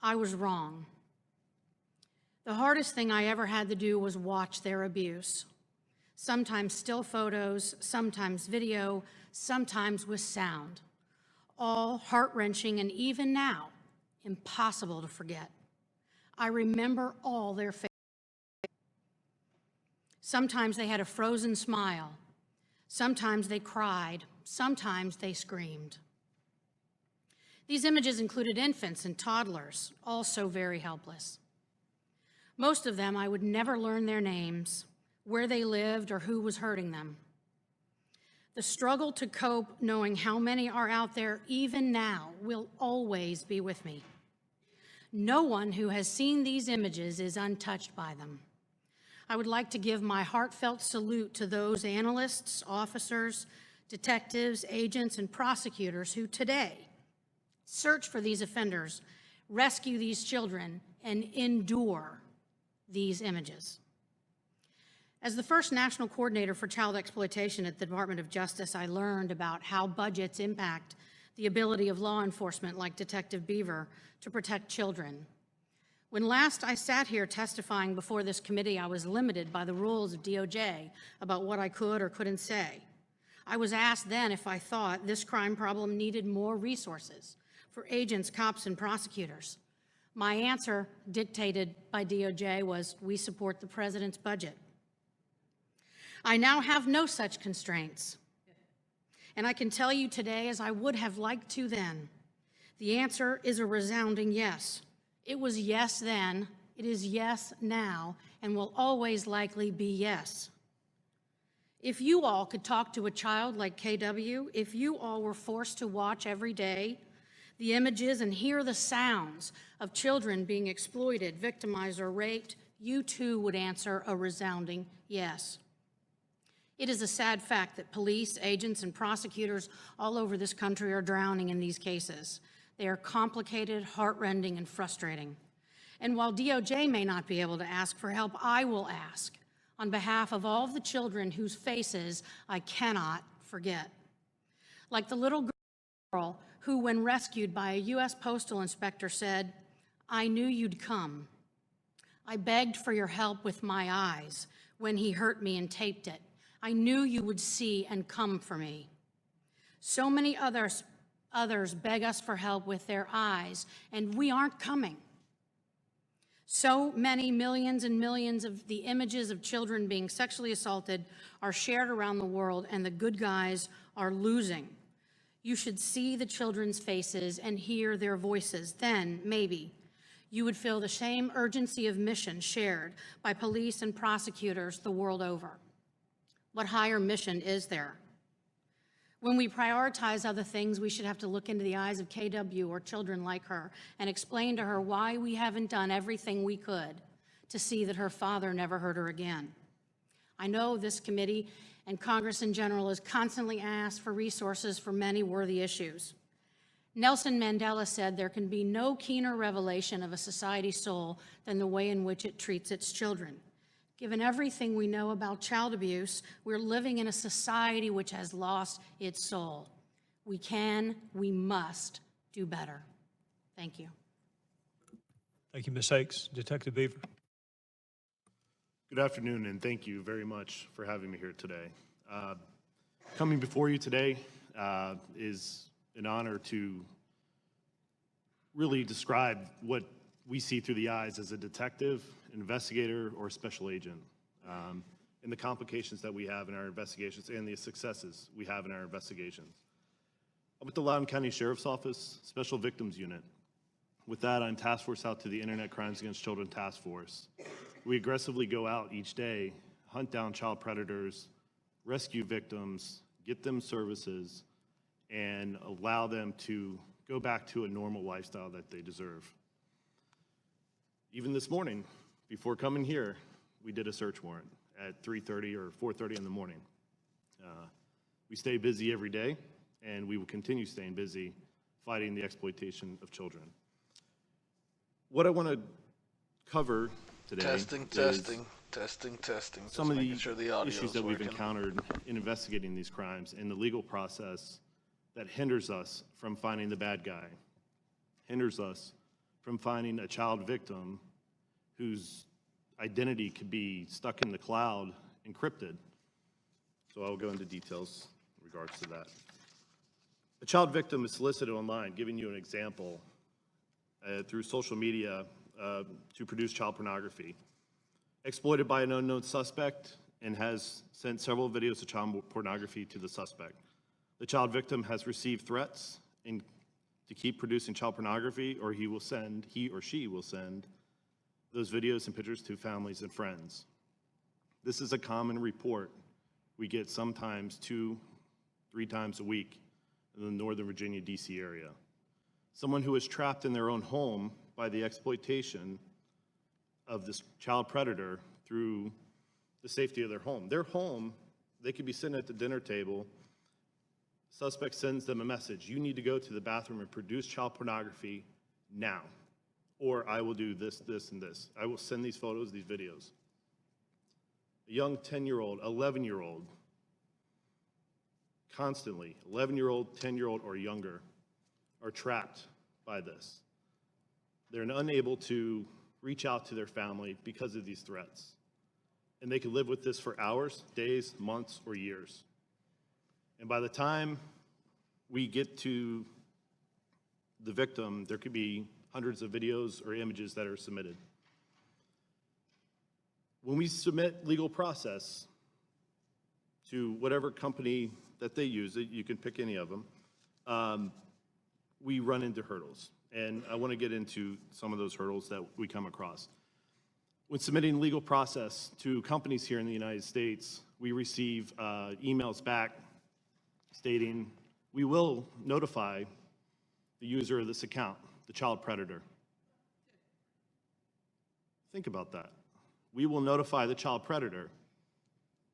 I was wrong. The hardest thing I ever had to do was watch their abuse. Sometimes still photos, sometimes video, sometimes with sound. All heart-wrenching and even now, impossible to forget. I remember all their faces. Sometimes they had a frozen smile. Sometimes they cried. Sometimes they screamed. These images included infants and toddlers, also very helpless. Most of them, I would never learn their names, where they lived, or who was hurting them. The struggle to cope knowing how many are out there even now will always be with me. No one who has seen these images is untouched by them. I would like to give my heartfelt salute to those analysts, officers, detectives, agents, and prosecutors who today search for these offenders, rescue these children, and endure these images. As the first national coordinator for child exploitation at the Department of Justice, I learned about how budgets impact the ability of law enforcement like Detective Beaver to protect children. When last I sat here testifying before this committee, I was limited by the rules of DOJ about what I could or couldn't say. I was asked then if I thought this crime problem needed more resources for agents, cops, and prosecutors. My answer, dictated by DOJ, was we support the president's budget. I now have no such constraints. And I can tell you today, as I would have liked to then, the answer is a resounding yes. It was yes then, it is yes now, and will always likely be yes. If you all could talk to a child like KW, if you all were forced to watch every day the images and hear the sounds of children being exploited, victimized, or raped, you too would answer a resounding yes. It is a sad fact that police, agents, and prosecutors all over this country are drowning in these cases. They are complicated, heartrending, and frustrating. And while DOJ may not be able to ask for help, I will ask on behalf of all of the children whose faces I cannot forget. Like the little girl who, when rescued by a U.S. postal inspector, said, "I knew you'd come. I begged for your help with my eyes when he hurt me and taped it. I knew you would see and come for me." So many others beg us for help with their eyes, and we aren't coming. So many millions and millions of the images of children being sexually assaulted are shared around the world, and the good guys are losing. You should see the children's faces and hear their voices. Then, maybe, you would feel the same urgency of mission shared by police and prosecutors the world over. What higher mission is there? When we prioritize other things, we should have to look into the eyes of KW or children like her and explain to her why we haven't done everything we could to see that her father never hurt her again. I know this committee and Congress in general is constantly asked for resources for many worthy issues. Nelson Mandela said there can be no keener revelation of a society's soul than the way in which it treats its children. Given everything we know about child abuse, we're living in a society which has lost its soul. We must do better. Thank you. Thank you, Ms. Hakes. Detective Beaver. Good afternoon, and thank you very much for having me here today. Coming before you today is an honor to really describe what we see through the eyes as a detective, investigator, or special agent, and the complications that we have in our investigations and the successes we have in our investigations. I'm with the Loudoun County Sheriff's Office Special Victims Unit. With that, I'm task force out to the Internet Crimes Against Children Task Force. We aggressively go out each day, hunt down child predators, rescue victims, get them services, and allow them to go back to a normal lifestyle that they deserve. Even this morning, before coming here, we did a search warrant at 3:30 or 4:30 in the morning. We stay busy every day, and we will continue staying busy fighting the exploitation of children. What I want to cover today Testing. some of the the issues that we've encountered in investigating these crimes and the legal process that hinders us from finding the bad guy, hinders us from finding a child victim whose identity could be stuck in the cloud, encrypted. So I'll go into details in regards to that. A child victim is solicited online, giving you an example, through social media to produce child pornography. Exploited by an unknown suspect and has sent several videos of child pornography to the suspect. The child victim has received threats to keep producing child pornography, or he or she will send those videos and pictures to families and friends. This is a common report we get sometimes 2-3 times a week in the Northern Virginia, DC area. Someone who is trapped in their own home by the exploitation of this child predator through the safety of their home. Their home, they could be sitting at the dinner table, suspect sends them a message, you need to go to the bathroom and produce child pornography now, or I will do this, this, and this. I will send these photos, these videos. A young 10-year-old, 11-year-old, constantly, 11-year-old, 10-year-old, or younger, are trapped by this. They're unable to reach out to their family because of these threats. And they can live with this for hours, days, months, or years. And by the time we get to the victim, there could be hundreds of videos or images that are submitted. When we submit legal process to whatever company that they use, you can pick any of them, we run into hurdles. And I want to get into some of those hurdles that we come across. When submitting legal process to companies here in the United States, we receive emails back stating, we will notify the user of this account, the child predator. Think about that. We will notify the child predator.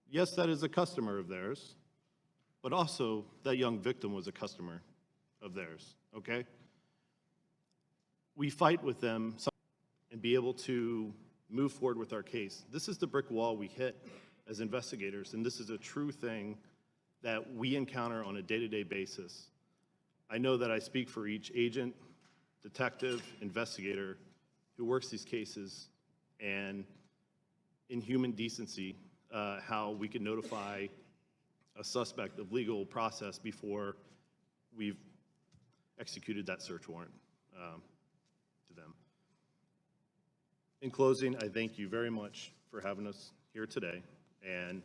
Yes, that is a customer of theirs, but also that young victim was a customer of theirs, okay? We fight with them and be able to move forward with our case. This is the brick wall we hit as investigators, and this is a true thing that we encounter on a day-to-day basis. I know that I speak for each agent, detective, investigator who works these cases, and in human decency, how we can notify a suspect of legal process before we've executed that search warrant to them. In closing, I thank you very much for having us here today, and